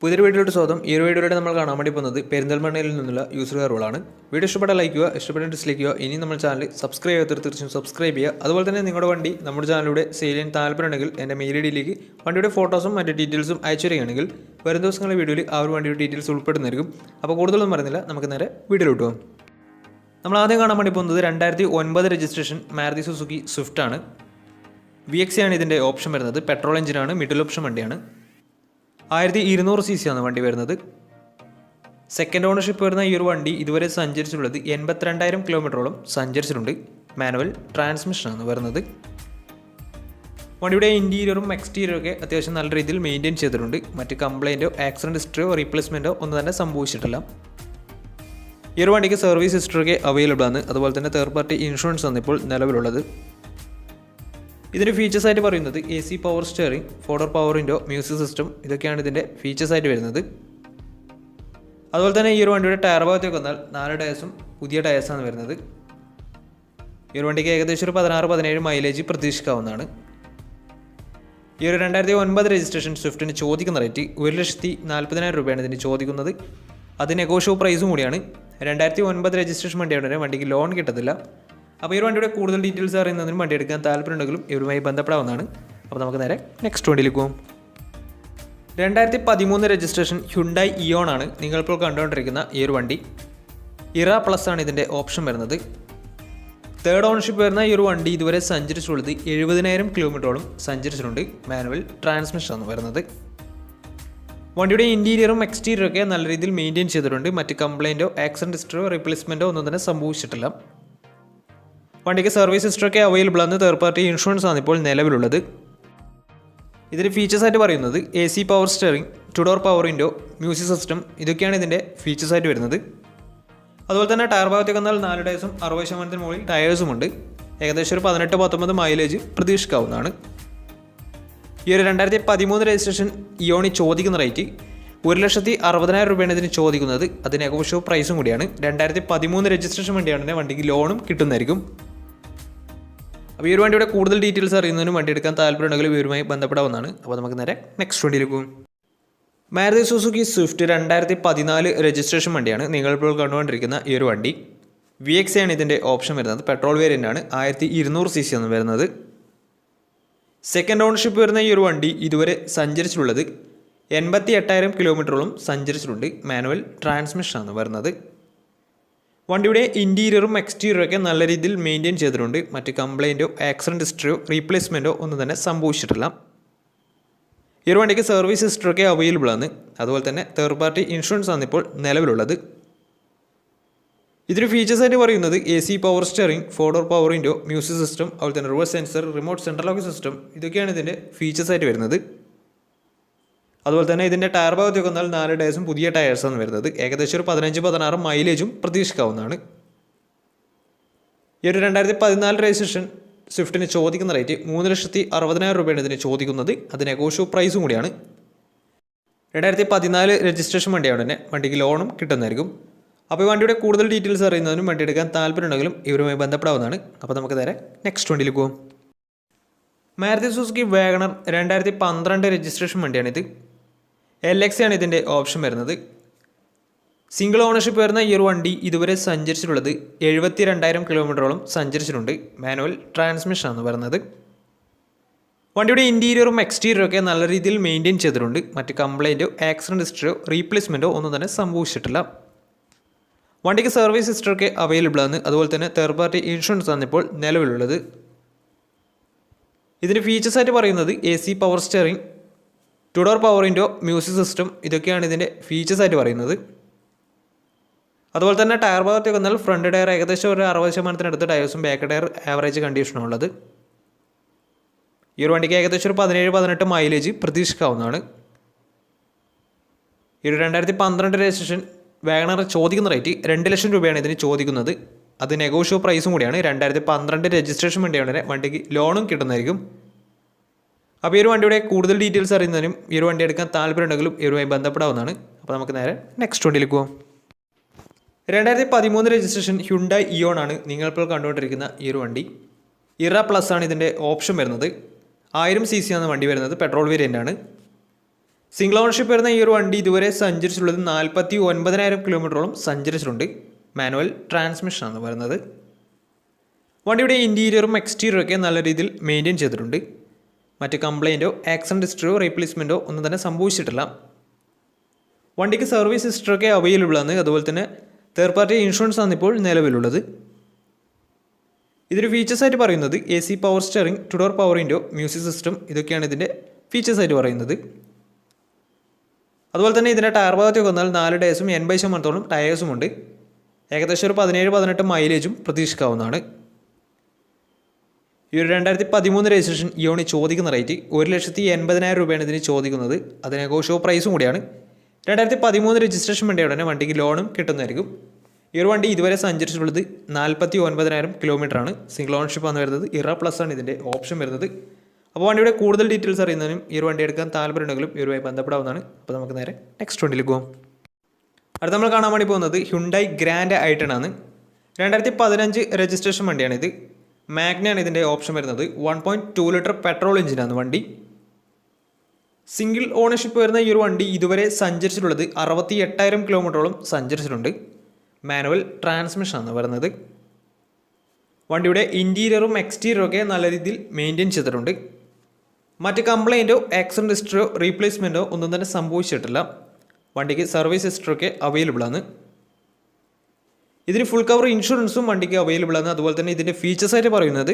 പുതിയൊരു വീഡിയോയുടെ സ്വാഗതം. ഈ ഒരു വീഡിയോയിലൂടെ നമ്മൾ കാണാൻ വേണ്ടി പോകുന്നത് പെരിന്തൽമണ്ണയിൽ നിന്നുള്ള യൂസർ റോളാണ്. വീഡിയോ ഇഷ്ടപ്പെട്ടാൽ ലൈക്ക് ചെയ്യുക, ഇഷ്ടപ്പെട്ട ഡിസ്ലൈക്ക് ചെയ്യുക. ഇനി നമ്മൾ ചാനൽ സബ്സ്ക്രൈബ് ചെയ്യാത്തവർ തീർച്ചയായും സബ്സ്ക്രൈബ് ചെയ്യുക. അതുപോലെ തന്നെ നിങ്ങളുടെ വണ്ടി നമ്മുടെ ചാനലിലൂടെ സെയിൽ ചെയ്യാൻ താല്പര്യമുണ്ടെങ്കിൽ എൻ്റെ മെയിൽ ഐഡിയിലേക്ക് വണ്ടിയുടെ ഫോട്ടോസും മറ്റ് ഡീറ്റെയിൽസും അയച്ചു തരികയാണെങ്കിൽ വരും ദിവസങ്ങളിലെ വീഡിയോയിൽ ആ ഒരു വണ്ടിയുടെ ഡീറ്റെയിൽസ് ഉൾപ്പെടുന്നതായിരിക്കും. അപ്പോൾ കൂടുതലൊന്നും പറയുന്നില്ല, നമുക്ക് നേരെ വീഡിയോയിലോട്ട് പോകാം. നമ്മൾ ആദ്യം കാണാൻ വേണ്ടി പോകുന്നത് 2009 രജിസ്ട്രേഷൻ മാരുതി സുസുക്കി സ്വിഫ്റ്റ് ആണ്. VX ആണ് ഇതിൻ്റെ ഓപ്ഷൻ വരുന്നത്. പെട്രോൾ എഞ്ചിനാണ്, മിഡിൽ ഓപ്ഷൻ വണ്ടിയാണ്. 1200 cc ആണ് വണ്ടി വരുന്നത്. സെക്കൻഡ് ഓണർഷിപ്പ് വരുന്ന ഈ ഒരു വണ്ടി ഇതുവരെ സഞ്ചരിച്ചിട്ടുള്ളത് 82,000 കിലോമീറ്ററോളം സഞ്ചരിച്ചിട്ടുണ്ട്. മാനുവൽ ട്രാൻസ്മിഷനാണ് വരുന്നത്. വണ്ടിയുടെ ഇൻറ്റീരിയറും എക്സ്റ്റീരിയറും ഒക്കെ അത്യാവശ്യം നല്ല രീതിയിൽ മെയിൻറ്റെയിൻ ചെയ്തിട്ടുണ്ട്. മറ്റ് കംപ്ലൈൻറ്റോ ആക്സിഡൻറ്റ് ഹിസ്റ്ററിയോ റീപ്ലേസ്മെൻറ്റോ ഒന്നും തന്നെ സംഭവിച്ചിട്ടില്ല. ഈ ഒരു വണ്ടിക്ക് സർവീസ് ഹിസ്റ്ററിയൊക്കെ അവൈലബിൾ ആണ്. അതുപോലെ തന്നെ തേർഡ് പാർട്ടി ഇൻഷുറൻസ് ആണ് ഇപ്പോൾ നിലവിലുള്ളത്. ഇതിൻ്റെ ഫീച്ചേഴ്സായിട്ട് പറയുന്നത് AC power steering, 4 power window, music system, ഇതൊക്കെയാണ് ഇതിൻ്റെ ഫീച്ചേഴ്സായിട്ട് വരുന്നത്. അതുപോലെ തന്നെ ഈ ഒരു വണ്ടിയുടെ ടയർ ഭാഗത്തേക്ക് വന്നാൽ 4 ടയേഴ്സും പുതിയ ടയേഴ്സാണ് വരുന്നത്. ഈ ഒരു വണ്ടിക്ക് ഏകദേശം ഒരു 16-17 മൈലേജ് പ്രതീക്ഷിക്കാവുന്നതാണ്. ഈ ഒരു 2009 രജിസ്ട്രേഷൻ സ്വിഫ്റ്റിന് ചോദിക്കുന്ന റേറ്റ് 1,40,000 രൂപയാണ് ഇതിന് ചോദിക്കുന്നത്. അത് നെഗോഷ്യബിൾ പ്രൈസും കൂടിയാണ്. 2009 രജിസ്ട്രേഷൻ വണ്ടിയാണ്, വണ്ടിക്ക് ലോൺ കിട്ടത്തില്ല. അപ്പോൾ ഈ ഒരു വണ്ടിയുടെ കൂടുതൽ ഡീറ്റെയിൽസ് അറിയുന്നതിനും വണ്ടി എടുക്കാൻ താല്പര്യമുണ്ടെങ്കിലും ഇവരുമായി ബന്ധപ്പെടാവുന്നതാണ്. അപ്പോൾ നമുക്ക് നേരെ നെക്സ്റ്റ് വണ്ടിയിലേക്ക് പോകും. 2013 രജിസ്ട്രേഷൻ ഹ്യുണ്ടായി ഇയോൺ ആണ് നിങ്ങളിപ്പോൾ കണ്ടുകൊണ്ടിരിക്കുന്ന ഈ ഒരു വണ്ടി. ഇറ പ്ലസ് ആണ് ഇതിൻ്റെ ഓപ്ഷൻ വരുന്നത്. തേർഡ് ഓണർഷിപ്പ് വരുന്ന ഈ ഒരു വണ്ടി ഇതുവരെ സഞ്ചരിച്ചിട്ടുള്ളത് 70,000 കിലോമീറ്ററോളം സഞ്ചരിച്ചിട്ടുണ്ട്. മാനുവൽ ട്രാൻസ്മിഷനാണ് വരുന്നത്. വണ്ടിയുടെ ഇൻറ്റീരിയറും എക്സ്റ്റീരിയറും ഒക്കെ നല്ല രീതിയിൽ മെയിൻറ്റെയിൻ ചെയ്തിട്ടുണ്ട്. മറ്റ് കംപ്ലൈൻറ്റോ ആക്സിഡൻറ്റ് ഹിസ്റ്ററോ റീപ്ലേസ്മെൻറ്റോ ഒന്നും തന്നെ സംഭവിച്ചിട്ടില്ല. വണ്ടിക്ക് സർവീസ് ഹിസ്റ്ററൊക്കെ അവൈലബിൾ ആണ്. തേർഡ് പാർട്ടി ഇൻഷുറൻസ് ആണ് ഇപ്പോൾ നിലവിലുള്ളത്. ഇതിൻ്റെ ഫീച്ചേഴ്സായിട്ട് പറയുന്നത് AC power steering, 2 door power window, music system, ഇതൊക്കെയാണ് ഇതിൻ്റെ ഫീച്ചേഴ്സായിട്ട് വരുന്നത്. അതുപോലെ തന്നെ ടയർ ഭാഗത്തേക്ക് വന്നാൽ 4 ടയേഴ്സും 60% മുകളിൽ ടയേഴ്സും ഉണ്ട്. ഏകദേശം ഒരു 18-19 മൈലേജ് പ്രതീക്ഷിക്കാവുന്നതാണ്. ഈ ഒരു 2013 രജിസ്ട്രേഷൻ ഇയോണി ചോദിക്കുന്ന റേറ്റ് 1,60,000 രൂപയാണ് ഇതിന് ചോദിക്കുന്നത്. അത് നെഗോഷ്യബിൾ പ്രൈസും കൂടിയാണ്. 2013 രജിസ്ട്രേഷൻ വണ്ടിയാണെങ്കിൽ വണ്ടിക്ക് ലോണും കിട്ടുന്നതായിരിക്കും. അപ്പോൾ ഈ ഒരു വണ്ടിയുടെ കൂടുതൽ ഡീറ്റെയിൽസ് അറിയുന്നതിനും വണ്ടി എടുക്കാൻ താല്പര്യമുണ്ടെങ്കിൽ ഇവരുമായി ബന്ധപ്പെടാവുന്നതാണ്. അപ്പോൾ നമുക്ക് നേരെ നെക്സ്റ്റ് വണ്ടിയിലേക്ക് പോകും. മാരുതി സുസുക്കി സ്വിഫ്റ്റ് 2014 രജിസ്ട്രേഷൻ വണ്ടിയാണ് നിങ്ങളിപ്പോൾ കണ്ടുകൊണ്ടിരിക്കുന്ന ഈ ഒരു വണ്ടി. VX ആണ് ഇതിൻ്റെ ഓപ്ഷൻ വരുന്നത്. പെട്രോൾ വേരിയൻ്റ് ആണ്. 1200 cc ആണ് വരുന്നത്. സെക്കൻഡ് ഓണർഷിപ്പ് വരുന്ന ഈ ഒരു വണ്ടി ഇതുവരെ സഞ്ചരിച്ചിട്ടുള്ളത് 88,000 കിലോമീറ്ററോളം സഞ്ചരിച്ചിട്ടുണ്ട്. മാനുവൽ ട്രാൻസ്മിഷനാണ് വരുന്നത്. വണ്ടിയുടെ ഇൻറ്റീരിയറും എക്സ്റ്റീരിയറും ഒക്കെ നല്ല രീതിയിൽ മെയിൻറ്റെയിൻ ചെയ്തിട്ടുണ്ട്. മറ്റ് കംപ്ലൈൻറ്റോ ആക്സിഡൻറ്റ് ഹിസ്റ്ററിയോ റീപ്ലേസ്മെൻറ്റോ ഒന്നും തന്നെ സംഭവിച്ചിട്ടില്ല. ഈ ഒരു വണ്ടിക്ക് സർവീസ് ഹിസ്റ്ററൊക്കെ അവൈലബിൾ ആണ്. അതുപോലെ തന്നെ തേർഡ് പാർട്ടി ഇൻഷുറൻസ് ആണ് ഇപ്പോൾ നിലവിലുള്ളത്. ഇതിന് ഫീച്ചേഴ്സായിട്ട് പറയുന്നത് AC power steering, 4 door power window, music system, അതുപോലെ തന്നെ reverse sensor, remote central lock system, ഇതൊക്കെയാണ് ഇതിൻ്റെ ഫീച്ചേഴ്സായിട്ട് വരുന്നത്. അതുപോലെ തന്നെ ഇതിൻ്റെ ടയർ ഭാഗത്തേക്ക് വന്നാൽ 4 ടയേഴ്സും പുതിയ ടയേഴ്സാണ് വരുന്നത്. ഏകദേശം ഒരു 15-16 മൈലേജും പ്രതീക്ഷിക്കാവുന്നതാണ്. ഈ ഒരു 2014 രജിസ്ട്രേഷൻ സ്വിഫ്റ്റിന് ചോദിക്കുന്ന റേറ്റ് 3,60,000 രൂപയാണ് ഇതിന് ചോദിക്കുന്നത്. അത് നെഗോഷ്യബിൾ പ്രൈസും കൂടിയാണ്. 2014 രജിസ്ട്രേഷൻ വണ്ടിയാണ് തന്നെ, വണ്ടിക്ക് ലോണും കിട്ടുന്നതായിരിക്കും. അപ്പോൾ ഈ വണ്ടിയുടെ കൂടുതൽ ഡീറ്റെയിൽസ് അറിയുന്നതിനും വണ്ടി എടുക്കാൻ താല്പര്യമുണ്ടെങ്കിലും ഇവരുമായി ബന്ധപ്പെടാവുന്നതാണ്. അപ്പോൾ നമുക്ക് നേരെ നെക്സ്റ്റ് വണ്ടിയിൽ പോകും. മാരുതി സുസുക്കി വാഗണർ 2012 രജിസ്ട്രേഷൻ വണ്ടിയാണിത്. LX ആണ് ഇതിൻ്റെ ഓപ്ഷൻ വരുന്നത്. സിംഗിൾ ഓണർഷിപ്പ് വരുന്ന ഈ ഒരു വണ്ടി ഇതുവരെ സഞ്ചരിച്ചിട്ടുള്ളത് 72,000 കിലോമീറ്ററോളം സഞ്ചരിച്ചിട്ടുണ്ട്. മാനുവൽ ട്രാൻസ്മിഷനാണ് വരുന്നത്. വണ്ടിയുടെ ഇൻറ്റീരിയറും എക്സ്റ്റീരിയറും ഒക്കെ നല്ല രീതിയിൽ മെയിൻറ്റെയിൻ ചെയ്തിട്ടുണ്ട്. മറ്റ് കംപ്ലൈൻറ്റോ ആക്സിഡൻറ്റ് ഹിസ്റ്ററിയോ റീപ്ലേസ്മെൻറ്റോ ഒന്നും തന്നെ സംഭവിച്ചിട്ടില്ല. വണ്ടിക്ക് സർവീസ് ഹിസ്റ്ററൊക്കെ അവൈലബിൾ ആണ്. അതുപോലെ തന്നെ തേർഡ് പാർട്ടി ഇൻഷുറൻസ് ആണ് ഇപ്പോൾ നിലവിലുള്ളത്. ഇതിൻ്റെ ഫീച്ചേഴ്സായിട്ട് പറയുന്നത് AC power steering, 2 door power window, music system, ഇതൊക്കെയാണ് ഇതിൻ്റെ ഫീച്ചേഴ്സായിട്ട് പറയുന്നത്. അതുപോലെ തന്നെ ടയർ ഭാഗത്തേക്ക് വന്നാൽ ഫ്രണ്ട് ടയർ ഏകദേശം ഒരു 60% ടയേഴ്സും ബാക്ക് ടയർ ആവറേജ് കണ്ടീഷനും ഉള്ളത്. ഈ ഒരു വണ്ടിക്ക് ഏകദേശം ഒരു 17-18 മൈലേജ് പ്രതീക്ഷിക്കാവുന്നതാണ്. ഈ ഒരു 2012 രജിസ്ട്രേഷൻ വാഗണർ ചോദിക്കുന്ന റേറ്റ് 2,00,000 രൂപയാണ് ഇതിന് ചോദിക്കുന്നത്. അത് നെഗോഷ്യബിൾ പ്രൈസും കൂടിയാണ്. 2012 രജിസ്ട്രേഷൻ വണ്ടിയാണ്, വണ്ടിക്ക് ലോണും കിട്ടുന്നതായിരിക്കും. അപ്പോൾ ഈ ഒരു വണ്ടിയുടെ കൂടുതൽ ഡീറ്റെയിൽസ് അറിയുന്നതിനും ഈ ഒരു വണ്ടി എടുക്കാൻ താല്പര്യമുണ്ടെങ്കിലും ഇവരുമായി ബന്ധപ്പെടാവുന്നതാണ്. അപ്പോൾ നമുക്ക് നേരെ നെക്സ്റ്റ് വണ്ടിയിലേക്ക് പോകാം. 2013 രജിസ്ട്രേഷൻ ഹ്യുണ്ടായി ഇയോൺ ആണ് നിങ്ങളിപ്പോൾ കണ്ടുകൊണ്ടിരിക്കുന്ന ഈ ഒരു വണ്ടി. ഇറ പ്ലസ് ആണ് ഇതിൻ്റെ ഓപ്ഷൻ വരുന്നത്. 1000 cc ആണ് വണ്ടി വരുന്നത്, പെട്രോൾ വേരിയൻ്റ് ആണ്. സിംഗിൾ ഓണർഷിപ്പ് വരുന്ന ഈ ഒരു വണ്ടി ഇതുവരെ സഞ്ചരിച്ചിട്ടുള്ളത് 49,000 കിലോമീറ്ററോളം സഞ്ചരിച്ചിട്ടുണ്ട്. മാനുവൽ ട്രാൻസ്മിഷൻ ആണ് വരുന്നത്. വണ്ടിയുടെ ഇൻറ്റീരിയറും എക്സ്റ്റീരിയറും ഒക്കെ നല്ല രീതിയിൽ മെയിൻറ്റെയിൻ ചെയ്തിട്ടുണ്ട്. മറ്റ് കംപ്ലയിൻറ്റോ ആക്സിഡൻറ്റ് ഹിസ്റ്ററിയോ റീപ്ലേസ്മെൻറ്റോ ഒന്നും തന്നെ സംഭവിച്ചിട്ടില്ല. വണ്ടിക്ക് സർവീസ് ഹിസ്റ്ററൊക്കെ അവൈലബിൾ ആണ്. അതുപോലെ തന്നെ തേർഡ് പാർട്ടി ഇൻഷുറൻസ് ആണ് ഇപ്പോൾ നിലവിലുള്ളത്. ഇതിൻ്റെ ഫീച്ചേഴ്സായിട്ട് പറയുന്നത് AC power steering, 2 door power window, music system, ഇതൊക്കെയാണ് ഇതിൻ്റെ ഫീച്ചേഴ്സായിട്ട് പറയുന്നത്. അതുപോലെ തന്നെ ഇതിൻ്റെ ടയർ ഭാഗത്തേക്ക് വന്നാൽ 4 ടയേഴ്സും 80% ടയേഴ്സും ഉണ്ട്. ഏകദേശം ഒരു 17-18 മൈലേജും പ്രതീക്ഷിക്കാവുന്നതാണ്. ഈ ഒരു 2013 രജിസ്ട്രേഷൻ ഇയോണി ചോദിക്കുന്ന റേറ്റ് 1,80,000 രൂപയാണ് ഇതിന് ചോദിക്കുന്നത്. അത് നെഗോഷ്യബിൾ പ്രൈസും കൂടിയാണ്. 2013 രജിസ്ട്രേഷൻ വേണ്ടിയ ഉടനെ വണ്ടിക്ക് ലോണും കിട്ടുന്നതായിരിക്കും. ഈ ഒരു വണ്ടി ഇതുവരെ സഞ്ചരിച്ചിട്ടുള്ളത് 49,000 കിലോമീറ്ററാണ്. സിംഗിൾ ഓണർഷിപ്പ് ആണ് വരുന്നത്. ഇറ പ്ലസ് ആണ് ഇതിൻ്റെ ഓപ്ഷൻ വരുന്നത്. അപ്പോൾ വണ്ടിയുടെ കൂടുതൽ ഡീറ്റെയിൽസ് അറിയുന്നതിനും ഈ ഒരു വണ്ടി എടുക്കാൻ താല്പര്യമുണ്ടെങ്കിലും ഇവരുമായി ബന്ധപ്പെടാവുന്നതാണ്. അപ്പോൾ നമുക്ക് നേരെ നെക്സ്റ്റ് വണ്ടിയിലേക്ക് പോകാം. അടുത്ത നമ്മൾ കാണാൻ വേണ്ടി പോകുന്നത് ഹ്യുണ്ടായി ഗ്രാൻഡ് i10 ആണ്. 2015 രജിസ്ട്രേഷൻ വണ്ടിയാണിത്. മാഗ്നയാണ് ഇതിൻ്റെ ഓപ്ഷൻ വരുന്നത്. 1.2 ലിറ്റർ പെട്രോൾ എഞ്ചിനാണ് വണ്ടി. സിംഗിൾ ഓണർഷിപ്പ് വരുന്ന ഈ ഒരു വണ്ടി ഇതുവരെ സഞ്ചരിച്ചിട്ടുള്ളത് 68,000 കിലോമീറ്ററോളം സഞ്ചരിച്ചിട്ടുണ്ട്. മാനുവൽ ട്രാൻസ്മിഷൻ ആണ് വരുന്നത്. വണ്ടിയുടെ ഇൻറ്റീരിയറും എക്സ്റ്റീരിയറും ഒക്കെ നല്ല രീതിയിൽ മെയിൻറ്റെയിൻ ചെയ്തിട്ടുണ്ട്. മറ്റ് കംപ്ലയിൻറ്റോ ആക്സിഡൻറ്റ് ഹിസ്റ്ററിയോ റീപ്ലേസ്മെൻറ്റോ ഒന്നും തന്നെ സംഭവിച്ചിട്ടില്ല. വണ്ടിക്ക് സർവീസ് ഹിസ്റ്ററൊക്കെ അവൈലബിൾ ആണ്. ഇതിന് ഫുൾ കവർ ഇൻഷുറൻസും വണ്ടിക്ക് അവൈലബിൾ ആണ്. അതുപോലെ തന്നെ ഇതിൻ്റെ ഫീച്ചേഴ്സായിട്ട് പറയുന്നത്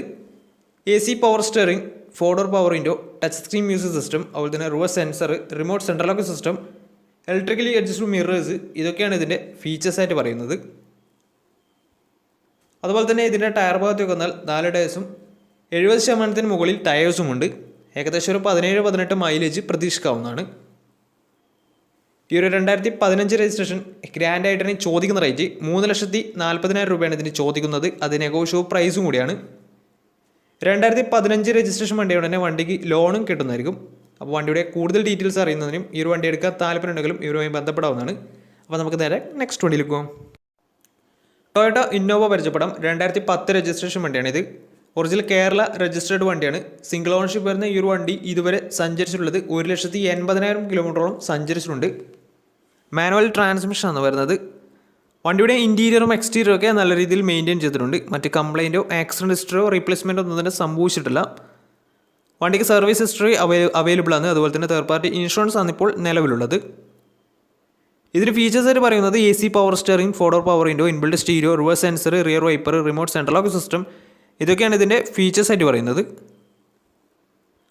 AC power steering, 4 door power window, touch screen music system, അതുപോലെ തന്നെ reverse sensor, remote central lock system, electrically adjustable mirrors, ഇതൊക്കെയാണ് ഇതിൻ്റെ ഫീച്ചേഴ്സായിട്ട് പറയുന്നത്. അതുപോലെ തന്നെ ഇതിൻ്റെ ടയർ ഭാഗത്തേക്ക് വന്നാൽ 4 ടയേഴ്സും 70% മുകളിൽ ടയേഴ്സും ഉണ്ട്. ഏകദേശം ഒരു 17-18 മൈലേജ് പ്രതീക്ഷിക്കാവുന്നതാണ്. ഈ ഒരു 2015 രജിസ്ട്രേഷൻ ഗ്രാൻഡ് i10 ചോദിക്കുന്ന റേറ്റ് 3,40,000 രൂപയാണ് ഇതിന് ചോദിക്കുന്നത്. അത് നെഗോഷ്യബിൾ പ്രൈസും കൂടിയാണ്. 2015 രജിസ്ട്രേഷൻ വണ്ടിയോടെ തന്നെ വണ്ടിക്ക് ലോണും കിട്ടുന്നതായിരിക്കും. അപ്പോൾ വണ്ടിയുടെ കൂടുതൽ ഡീറ്റെയിൽസ് അറിയുന്നതിനും ഈ ഒരു വണ്ടി എടുക്കാൻ താല്പര്യമുണ്ടെങ്കിലും ഇവരുമായി ബന്ധപ്പെടാവുന്നതാണ്. അപ്പോൾ നമുക്ക് നേരെ നെക്സ്റ്റ് വണ്ടിയിലേക്ക് പോകാം. ടൊയോട്ട ഇന്നോവ പരിചയപ്പെടാം. 2010 രജിസ്ട്രേഷൻ വണ്ടിയാണിത്. ഒറിജിനൽ കേരള രജിസ്റ്റേർഡ് വണ്ടിയാണ്. സിംഗിൾ ഓണർഷിപ്പ് വരുന്ന ഈ ഒരു വണ്ടി ഇതുവരെ സഞ്ചരിച്ചിട്ടുള്ളത് 1,80,000 കിലോമീറ്ററോളം സഞ്ചരിച്ചിട്ടുണ്ട്. മാനുവൽ ട്രാൻസ്മിഷൻ ആണ് വരുന്നത്. വണ്ടിയുടെ ഇൻറ്റീരിയറും എക്സ്റ്റീരിയറും ഒക്കെ നല്ല രീതിയിൽ മെയിൻറ്റെയിൻ ചെയ്തിട്ടുണ്ട്. മറ്റ് കംപ്ലയിൻറ്റോ ആക്സിഡൻറ്റ് ഹിസ്റ്ററിയോ റീപ്ലേസ്മെൻറ്റോ ഒന്നും തന്നെ സംഭവിച്ചിട്ടില്ല. വണ്ടിക്ക് സർവീസ് ഹിസ്റ്ററി അവൈലബിൾ ആണ്. അതുപോലെ തന്നെ തേർഡ് പാർട്ടി ഇൻഷുറൻസ് ആണ് ഇപ്പോൾ നിലവിലുള്ളത്. ഇതിന് ഫീച്ചേഴ്സായിട്ട് പറയുന്നത് AC power steering, 4 door power window, inbuilt stereo, reverse sensor, rear wiper, remote central lock system, ഇതൊക്കെയാണ് ഇതിൻ്റെ ഫീച്ചേഴ്സായിട്ട് പറയുന്നത്.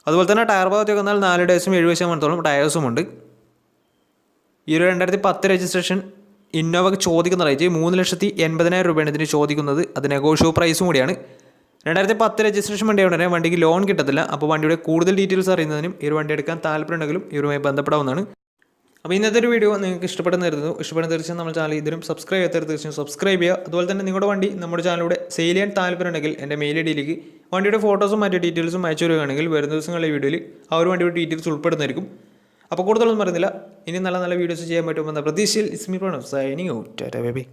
അതുപോലെ തന്നെ ടയർ ഭാഗത്തേക്ക് വന്നാൽ 4 ടയേഴ്സും 70% ടയേഴ്സും ഉണ്ട്. ഈ ഒരു 2010 രജിസ്ട്രേഷൻ ഇന്നോവയ്ക്ക് ചോദിക്കുന്ന റേറ്റ് 3,80,000 രൂപയാണ് ഇതിന് ചോദിക്കുന്നത്. അത് നെഗോഷ്യബിൾ പ്രൈസും കൂടിയാണ്. 2010 രജിസ്ട്രേഷൻ വണ്ടിയാണെങ്കിൽ വണ്ടിക്ക് ലോൺ കിട്ടത്തില്ല. അപ്പോൾ വണ്ടിയുടെ കൂടുതൽ ഡീറ്റെയിൽസ് അറിയുന്നതിനും ഈ ഒരു വണ്ടി എടുക്കാൻ താല്പര്യമുണ്ടെങ്കിലും ഇവരുമായി ബന്ധപ്പെടാവുന്നതാണ്. അപ്പോൾ ഇന്നത്തെ ഒരു വീഡിയോ നിങ്ങൾക്ക് ഇഷ്ടപ്പെടുന്നതായിരുന്നു. ഇഷ്ടപ്പെടുന്ന തീർച്ചയായും നമ്മുടെ ചാനൽ ഇതിലും സബ്സ്ക്രൈബ് ചെയ്യാത്ത തീർച്ചയായും സബ്സ്ക്രൈബ് ചെയ്യുക. അതുപോലെ തന്നെ നിങ്ങളുടെ വണ്ടി നമ്മുടെ ചാനലിലൂടെ സെയിൽ ചെയ്യാൻ താല്പര്യമുണ്ടെങ്കിൽ എൻ്റെ മെയിൽ ഐഡിയിലേക്ക് വണ്ടിയുടെ ഫോട്ടോസും മറ്റു ഡീറ്റെയിൽസും അയച്ചു വരികയാണെങ്കിൽ വരുന്ന ദിവസങ്ങളിലെ വീഡിയോയിൽ ആ ഒരു വണ്ടിയുടെ ഡീറ്റെയിൽസ് ഉൾപ്പെടുന്നതായിരിക്കും. അപ്പോൾ കൂടുതലൊന്നും പറയുന്നില്ല. ഇനി നല്ല നല്ല വീഡിയോസ് ചെയ്യാൻ പറ്റുമെന്ന പ്രതീക്ഷയിൽ Ismi Pranav signing out. Tata bye by.